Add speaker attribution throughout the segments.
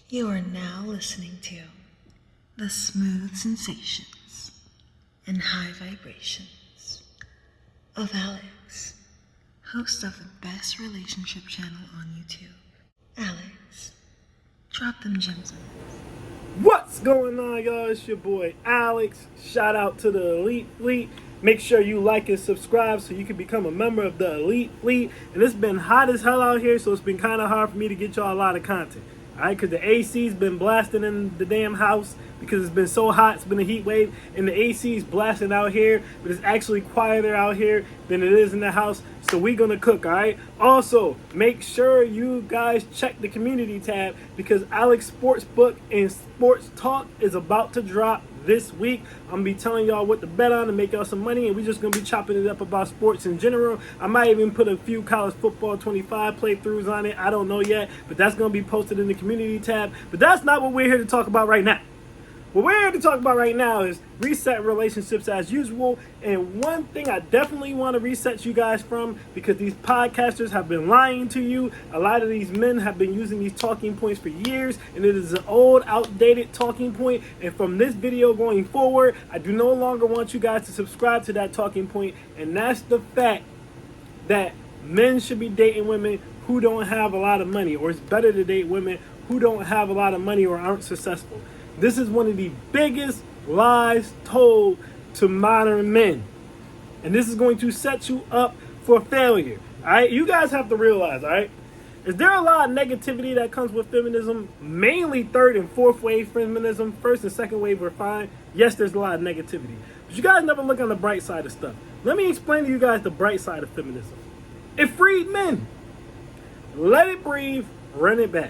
Speaker 1: You are now listening to the smooth sensations and high vibrations of Alex, host of the best relationship channel on YouTube. Alex, drop them gems on us.
Speaker 2: What's going on, y'all? It's your boy Alex. Shout out to the Elite Fleet. Make sure you like and subscribe so you can become a member of the Elite Fleet. And it's been hot as hell out here, so it's been kind of hard for me to get y'all a lot of content. Alright, because the AC's been blasting in the damn house because it's been so hot. It's been a heat wave, and the AC's blasting out here, but it's actually quieter out here than it is in the house. So we gonna cook, alright? Also, make sure you guys check the community tab because Alex Sportsbook and Sports Talk is about to drop this week. I'm gonna be telling y'all what to bet on to make y'all some money, and we're just gonna be chopping it up about sports in general. I might even put a few college football 25 playthroughs on it. I don't know yet, but that's gonna be posted in the community tab. But that's not what we're here to talk about right now. What we're here to talk about right now is reset relationships as usual. And one thing I definitely want to reset you guys from, because these podcasters have been lying to you. A lot of these men have been using these talking points for years, and it is an old, outdated talking point. And from this video going forward, I do no longer want you guys to subscribe to that talking point. And that's the fact that men should be dating women who don't have a lot of money, or it's better to date women who don't have a lot of money or aren't successful. This is one of the biggest lies told to modern men. And this is going to set you up for failure. Alright? You guys have to realize, alright? Is there a lot of negativity that comes with feminism? Mainly third and fourth wave feminism. First and second wave were fine. Yes, there's a lot of negativity. But you guys never look on the bright side of stuff. Let me explain to you guys the bright side of feminism. It freed men. Let it breathe, run it back.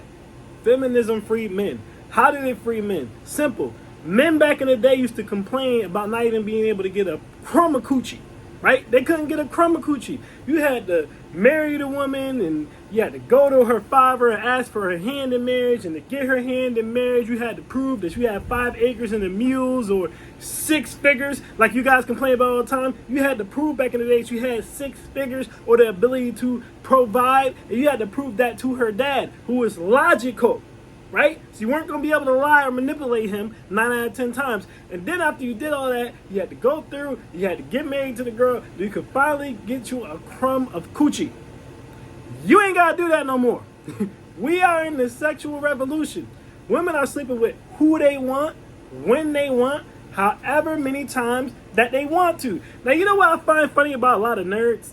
Speaker 2: Feminism freed men. How did it free men? Simple. Men back in the day used to complain about not even being able to get a crumb of coochie, right? They couldn't get a crumb of coochie. You had to marry the woman, and you had to go to her father and ask for her hand in marriage. And to get her hand in marriage, you had to prove that you had 5 acres and the mules, or 6 figures, like you guys complain about all the time. You had to prove back in the day that you had 6 figures or the ability to provide. And you had to prove that to her dad, who was logical. Right? So you weren't going to be able to lie or manipulate him 9 out of 10 times. And then after you did all that, you had to go through, you had to get married to the girl, you could finally get you a crumb of coochie. You ain't got to do that no more. We are in the sexual revolution. Women are sleeping with who they want, when they want, however many times that they want to. Now, you know what I find funny about a lot of nerds?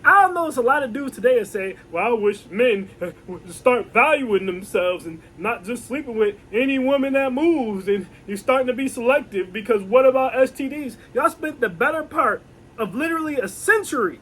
Speaker 2: I notice a lot of dudes today that say, well, I wish men would start valuing themselves and not just sleeping with any woman that moves, and you're starting to be selective because what about STDs? Y'all spent the better part of literally a century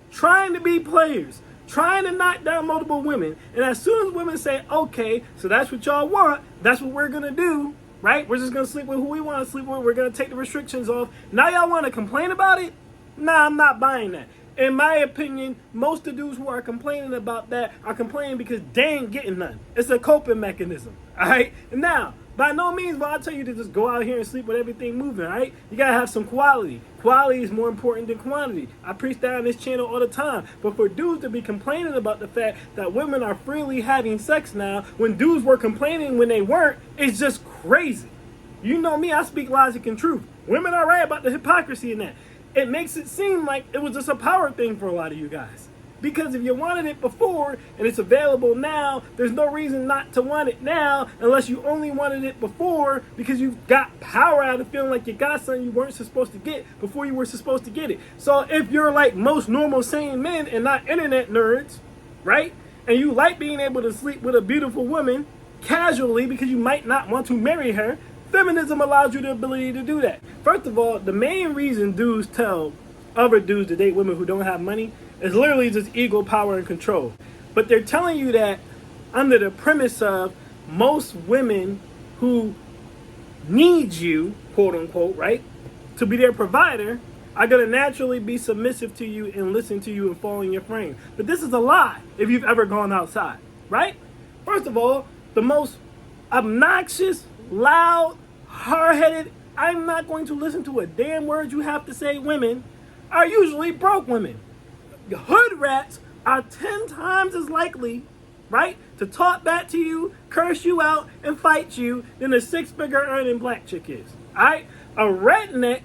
Speaker 2: trying to be players, trying to knock down multiple women, and as soon as women say, okay, so that's what y'all want, that's what we're going to do, right? We're just going to sleep with who we want to sleep with, we're going to take the restrictions off. Now y'all want to complain about it? Nah, I'm not buying that. In my opinion, most of the dudes who are complaining about that are complaining because they ain't getting none. It's a coping mechanism, all right? And now, by no means will I tell you to just go out here and sleep with everything moving, all right? You got to have some quality. Quality is more important than quantity. I preach that on this channel all the time. But for dudes to be complaining about the fact that women are freely having sex now when dudes were complaining when they weren't, it's just crazy. You know me, I speak logic and truth. Women are right about the hypocrisy in that. It makes it seem like it was just a power thing for a lot of you guys. Because if you wanted it before and it's available now, there's no reason not to want it now unless you only wanted it before because you got power out of feeling like you got something you weren't supposed to get before you were supposed to get it. So if you're like most normal sane men and not internet nerds, right? And you like being able to sleep with a beautiful woman casually because you might not want to marry her, feminism allows you the ability to do that. First of all, the main reason dudes tell other dudes to date women who don't have money is literally just ego, power, and control. But they're telling you that under the premise of most women who need you, quote unquote, right, to be their provider, are going to naturally be submissive to you and listen to you and fall in your frame. But this is a lie if you've ever gone outside, right? First of all, the most obnoxious, loud, hard-headed, I'm not going to listen to a damn word you have to say women are usually broke women. Hood rats are 10 times as likely, right, to talk back to you, curse you out, and fight you than a six-figure earning black chick is. All right? A redneck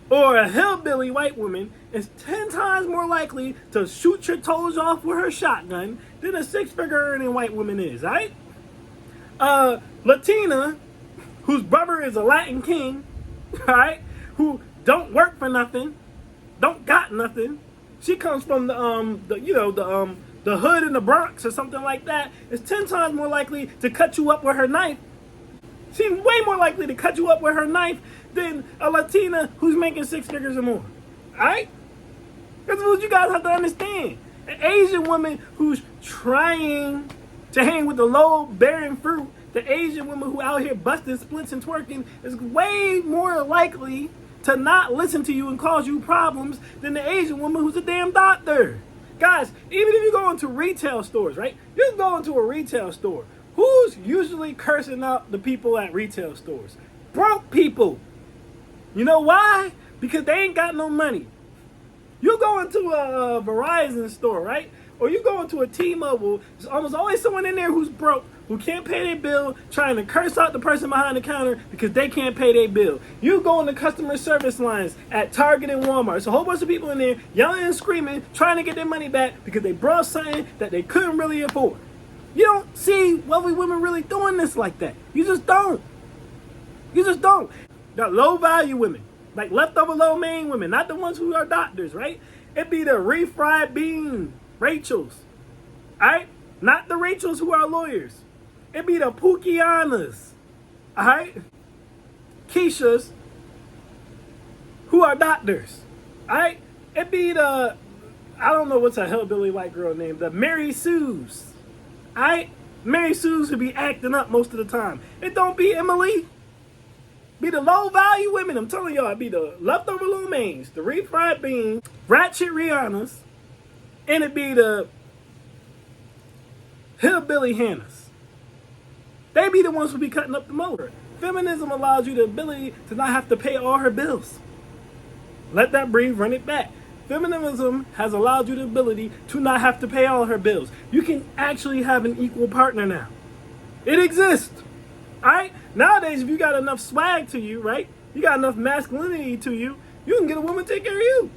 Speaker 2: or a hillbilly white woman is 10 times more likely to shoot your toes off with her shotgun than a six-figure earning white woman is. All right? Latina, whose brother is a Latin king, all right, who don't work for nothing, don't got nothing. She comes from the hood in the Bronx or something like that. Is 10 times more likely to cut you up with her knife. She's way more likely to cut you up with her knife than a Latina who's making six figures or more. All right? That's what you guys have to understand. An Asian woman who's trying to hang with the low-bearing fruit, the Asian woman who out here busting splits and twerking, is way more likely to not listen to you and cause you problems than the Asian woman who's a damn doctor. Guys, even if you go into retail stores, right? You go into a retail store. Who's usually cursing out the people at retail stores? Broke people. You know why? Because they ain't got no money. You go into a Verizon store, right? Or you go into a T-Mobile, there's almost always someone in there who's broke, who can't pay their bill, trying to curse out the person behind the counter because they can't pay their bill. You go in the customer service lines at Target and Walmart. There's a whole bunch of people in there yelling and screaming, trying to get their money back because they brought something that they couldn't really afford. You don't see wealthy women really doing this like that. You just don't. You just don't. Got low value women, like leftover low main women, not the ones who are doctors, right? It be the refried bean Rachels, all right? Not the Rachels who are lawyers. It be the Pukianas, all right? Keishas who are doctors, all right? It be the, I don't know what's a hillbilly white girl name, the Mary Sues, all right? Mary Sues who be acting up most of the time. It don't be Emily. Be the low value women. I'm telling y'all, it be the leftover low mains, the refried beans, ratchet Rihannas, and it be the hillbilly Hannahs. They be the ones who be cutting up the motor. Feminism allows you the ability to not have to pay all her bills. Let that breathe, run it back. Feminism has allowed you the ability to not have to pay all her bills. You can actually have an equal partner now. It exists. Alright? Nowadays, if you got enough swag to you, right? You got enough masculinity to you, you can get a woman to take care of you.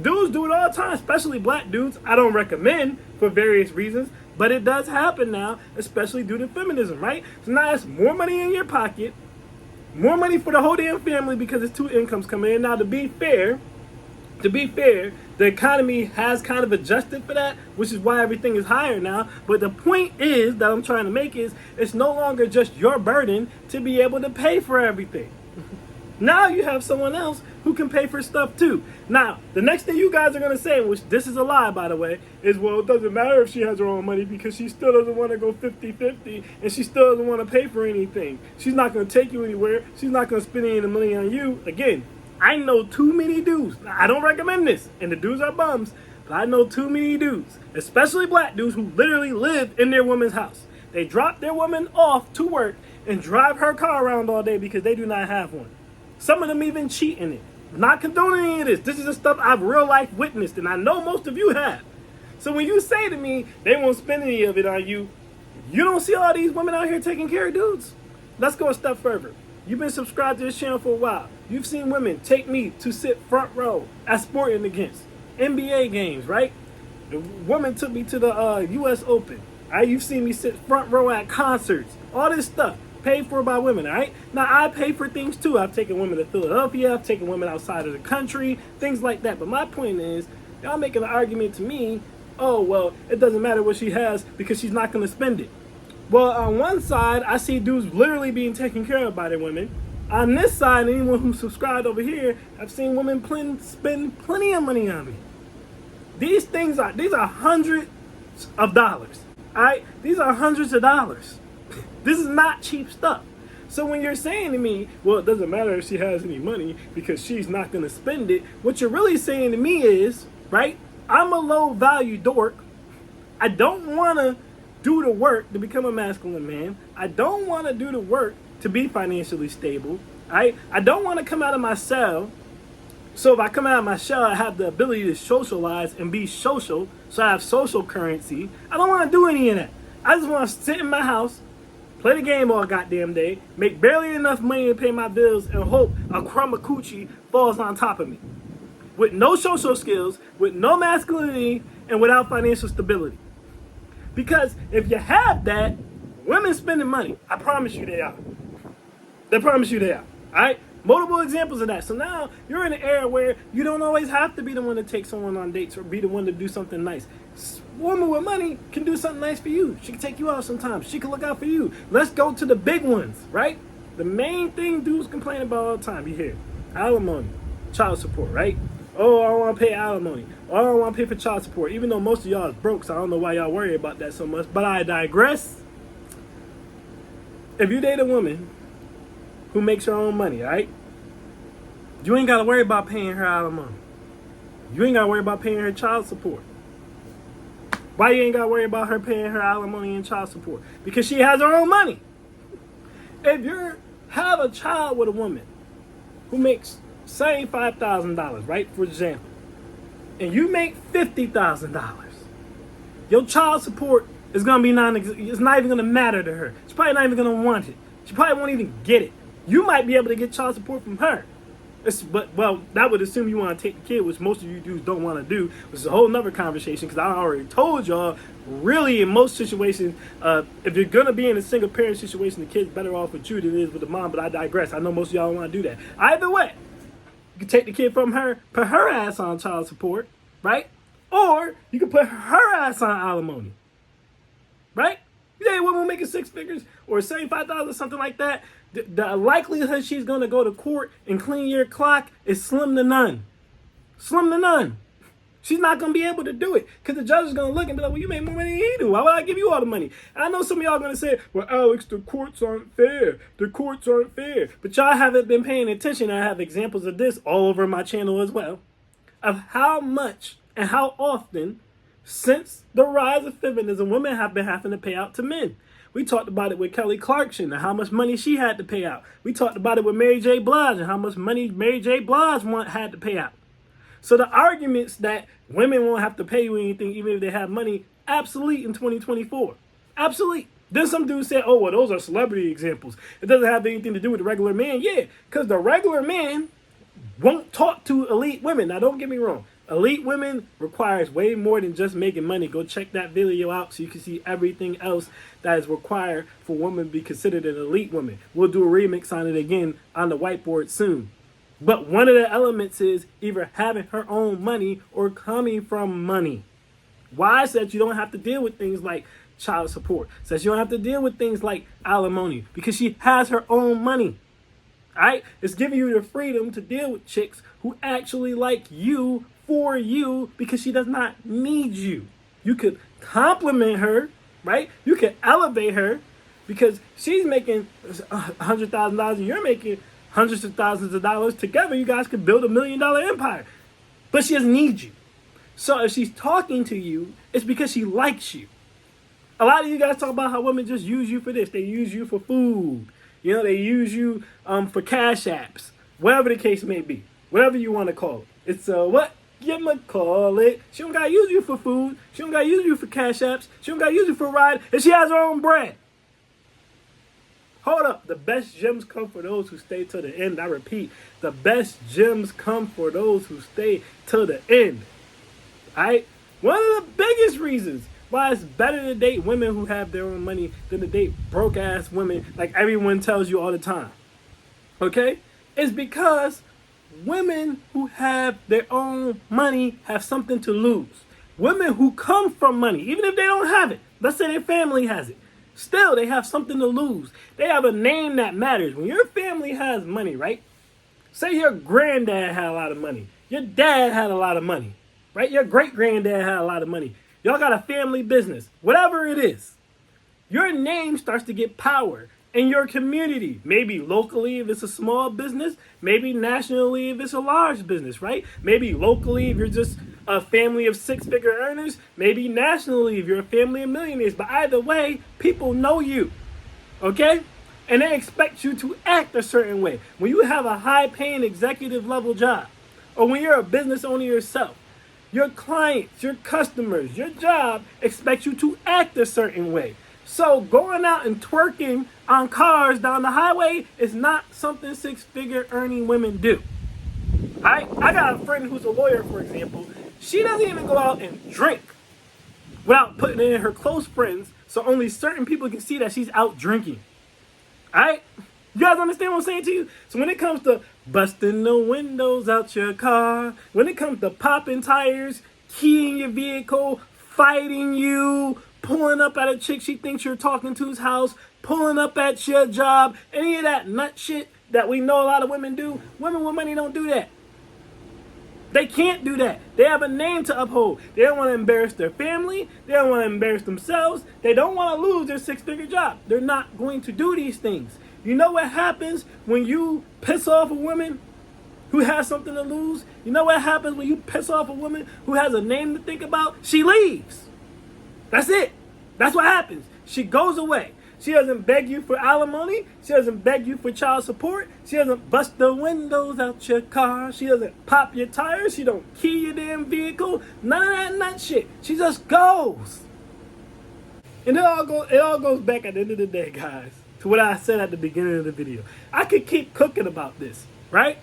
Speaker 2: Dudes do it all the time, especially black dudes. I don't recommend for various reasons, but it does happen now, especially due to feminism, right? So now it's more money in your pocket, more money for the whole damn family because it's two incomes coming in. Now, to be fair, the economy has kind of adjusted for that, which is why everything is higher now. But the point is that I'm trying to make is it's no longer just your burden to be able to pay for everything. Now you have someone else who can pay for stuff too. Now, the next thing you guys are going to say, which this is a lie, by the way, is, well, it doesn't matter if she has her own money because she still doesn't want to go 50-50 and she still doesn't want to pay for anything. She's not going to take you anywhere. She's not going to spend any of the money on you. Again, I know too many dudes. I don't recommend this, and the dudes are bums, but I know too many dudes, especially black dudes, who literally live in their woman's house. They drop their woman off to work and drive her car around all day because they do not have one. Some of them even cheat in it. Not condoning any of this. This is the stuff I've real life witnessed, and I know most of you have. So when you say to me they won't spend any of it on you, you don't see all these women out here taking care of dudes. Let's go a step further. You've been subscribed to this channel for a while. You've seen women take me to sit front row at sporting events, NBA games, right? The woman took me to the U.S. Open. All right? You've seen me sit front row at concerts. All this stuff paid for by women, all right? Now, I pay for things too. I've taken women to Philadelphia. I've taken women outside of the country, things like that. But my point is, y'all making an argument to me, oh, well, it doesn't matter what she has because she's not going to spend it. Well, on one side, I see dudes literally being taken care of by their women. On this side, anyone who's subscribed over here, I've seen women spend plenty of money on me. These are hundreds of dollars, all right? These are hundreds of dollars. This is not cheap stuff. So when you're saying to me, well, it doesn't matter if she has any money because she's not going to spend it, what you're really saying to me is, right, I'm a low-value dork. I don't want to do the work to become a masculine man. I don't want to do the work to be financially stable. Right? I don't want to come out of my shell. So if I come out of my shell, I have the ability to socialize and be social. So I have social currency. I don't want to do any of that. I just want to sit in my house, play the game all goddamn day, make barely enough money to pay my bills, and hope a crumb of coochie falls on top of me. With no social skills, with no masculinity, and without financial stability. Because if you have that, women spending money. I promise you they are. I promise you they are. Alright? Multiple examples of that. So now you're in an era where you don't always have to be the one to take someone on dates or be the one to do something nice. A woman with money can do something nice for you. She can take you out sometimes. She can look out for you. Let's go to the big ones, right? The main thing dudes complain about all the time. You hear alimony, child support, right? Oh, I don't want to pay alimony. Oh, I don't want to pay for child support. Even though most of y'all is broke, so I don't know why y'all worry about that so much. But I digress. If you date a woman who makes her own money, right? You ain't got to worry about paying her alimony. You ain't got to worry about paying her child support. Why you ain't got to worry about her paying her alimony and child support? Because she has her own money. If you have a child with a woman who makes $75,000, right, for example, and you make $50,000, your child support is going to be it's not even going to matter to her. She's probably not even going to want it. She probably won't even get it. You might be able to get child support from her. Well, that would assume you want to take the kid, which most of you dudes don't want to do, which is a whole nother conversation, because I already told y'all, really, in most situations, if you're going to be in a single parent situation, the kid's better off with you than it is with the mom, but I digress. I know most of y'all don't want to do that. Either way, you can take the kid from her, put her ass on child support, right? Or you can put her ass on alimony, right? You date a woman making six figures or 75,000 or something like that, the likelihood she's going to go to court and clean your clock is slim to none. Slim to none. She's not going to be able to do it because the judge is going to look and be like, well, you make more money than he do. Why would I give you all the money? And I know some of y'all are going to say, well, Alex, the courts aren't fair. The courts aren't fair. But y'all haven't been paying attention. I have examples of this all over my channel as well, of how much and how often since the rise of feminism, women have been having to pay out to men. We talked about it with Kelly Clarkson and how much money she had to pay out. We talked about it with Mary J. Blige and how much money Mary J. Blige had to pay out. So the arguments that women won't have to pay you anything even if they have money, obsolete in 2024. Obsolete. Then some dudes say, oh, well, those are celebrity examples. It doesn't have anything to do with the regular man. Yeah, because the regular man won't talk to elite women. Now, don't get me wrong. Elite women requires way more than just making money. Go check that video out so you can see everything else that is required for a woman to be considered an elite woman. We'll do a remix on it again on the whiteboard soon. But one of the elements is either having her own money or coming from money. Why? So that you don't have to deal with things like child support. So that you don't have to deal with things like alimony. Because she has her own money. Alright? It's giving you the freedom to deal with chicks who actually like you for you because she does not need you. You could compliment her, right? You could elevate her because she's making $100,000 and you're making hundreds of thousands of dollars. Together, you guys could build $1 million empire. But she doesn't need you. So if she's talking to you, it's because she likes you. A lot of you guys talk about how women just use you for this. They use you for food. You know, they use you for cash apps. Whatever the case may be. Whatever you want to call it. It's what? Call it. She don't gotta use you for food. She don't gotta use you for cash apps. She don't gotta use you for a ride. And she has her own bread. Hold up. The best gems come for those who stay to the end. I repeat. The best gems come for those who stay to the end. Alright? One of the biggest reasons why it's better to date women who have their own money than to date broke ass women like everyone tells you all the time. Okay? It's because women who have their own money have something to lose. Women who come from money, even if they don't have it, let's say their family has it, still they have something to lose. They have a name that matters. When your family has money, right? Say your granddad had a lot of money. Your dad had a lot of money, right? Your great-granddad had a lot of money. Y'all got a family business, whatever it is. Your name starts to get power in your community. Maybe locally if it's a small business, maybe nationally if it's a large business, right? Maybe locally if you're just a family of six-figure earners, maybe nationally if you're a family of millionaires. But either way, people know you, okay? And they expect you to act a certain way. When you have a high-paying executive level job, or when you're a business owner yourself, your clients, your customers, your job expects you to act a certain way. So going out and twerking on cars down the highway is not something six-figure earning women do. I got a friend who's a lawyer, for example. She doesn't even go out and drink without putting it in her close friends, so only certain people can see that she's out drinking. Alright? You guys understand what I'm saying to you? So when it comes to busting the windows out your car, when it comes to popping tires, keying your vehicle, fighting you, pulling up at a chick she thinks you're talking to's house, pulling up at your job, any of that nut shit that we know a lot of women do, women with money don't do that. They can't do that. They have a name to uphold. They don't want to embarrass their family. They don't want to embarrass themselves. They don't want to lose their six-figure job. They're not going to do these things. You know what happens when you piss off a woman who has something to lose? You know what happens when you piss off a woman who has a name to think about? She leaves. That's it. That's what happens. She goes away. She doesn't beg you for alimony. She doesn't beg you for child support. She doesn't bust the windows out your car. She doesn't pop your tires. She don't key your damn vehicle. None of that nut shit. She just goes. And it all goes back at the end of the day, guys, to what I said at the beginning of the video. I could keep cooking about this, right?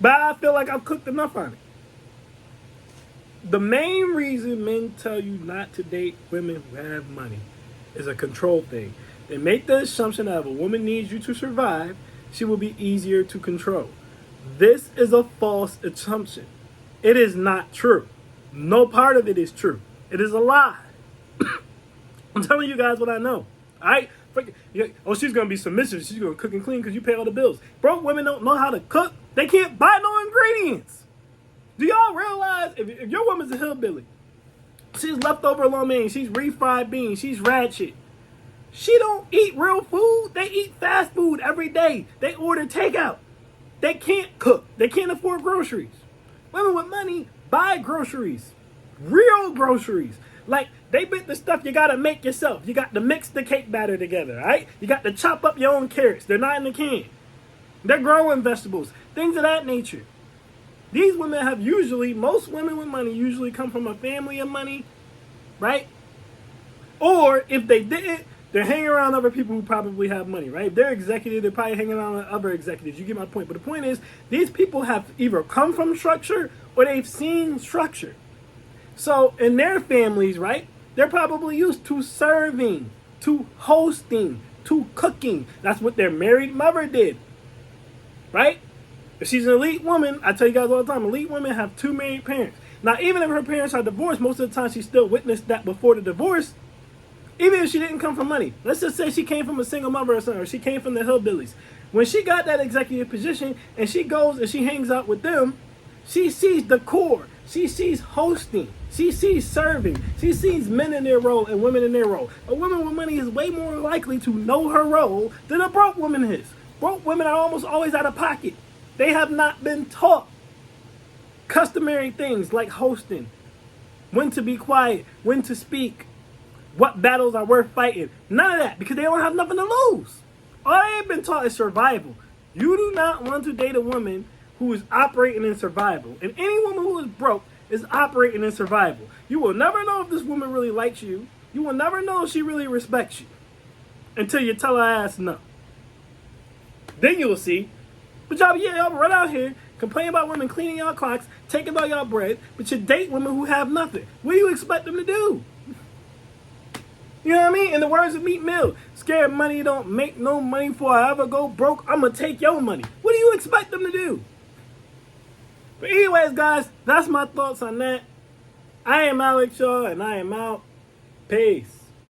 Speaker 2: But I feel like I've cooked enough on it. The main reason men tell you not to date women who have money is a control thing. They make the assumption that if a woman needs you to survive, she will be easier to control. This is a false assumption. It is not true. No part of it is true. It is a lie. I'm telling you guys what I know. All right? Oh, she's going to be submissive. She's going to cook and clean because you pay all the bills. Broke women don't know how to cook. They can't buy no ingredients. Do y'all realize if your woman's a hillbilly, she's leftover lo mein, she's refried beans, she's ratchet, she don't eat real food. They eat fast food every day. They order takeout. They can't cook. They can't afford groceries. Women with money buy groceries. Real groceries. Like, they bit the stuff you gotta make yourself. You got to mix the cake batter together, right? You got to chop up your own carrots. They're not in the can. They're growing vegetables. Things of that nature. These women have most women with money usually come from a family of money, right? Or if they didn't, they're hanging around other people who probably have money, right? If they're executive, they're probably hanging around with other executives. You get my point. But the point is, these people have either come from structure or they've seen structure. So in their families, right, they're probably used to serving, to hosting, to cooking. That's what their married mother did, right? If she's an elite woman, I tell you guys all the time, elite women have two married parents. Now, even if her parents are divorced, most of the time she still witnessed that before the divorce. Even if she didn't come from money. Let's just say she came from a single mother or something, or she came from the hillbillies. When she got that executive position and she goes and she hangs out with them, she sees the core. She sees hosting. She sees serving. She sees men in their role and women in their role. A woman with money is way more likely to know her role than a broke woman is. Broke women are almost always out of pocket. They have not been taught customary things like hosting, when to be quiet, when to speak, what battles are worth fighting. None of that, because they don't have nothing to lose. All they have been taught is survival. You do not want to date a woman who is operating in survival. And any woman who is broke is operating in survival. You will never know if this woman really likes you. You will never know if she really respects you until you tell her ass no. Then you will see. But y'all run out here, complain about women cleaning y'all clocks, taking all y'all bread, but you date women who have nothing. What do you expect them to do? You know what I mean? In the words of Meat Mill, scared money don't make no money before I ever go broke. I'm going to take your money. What do you expect them to do? But anyways, guys, that's my thoughts on that. I am Alex Shaw, and I am out. Peace.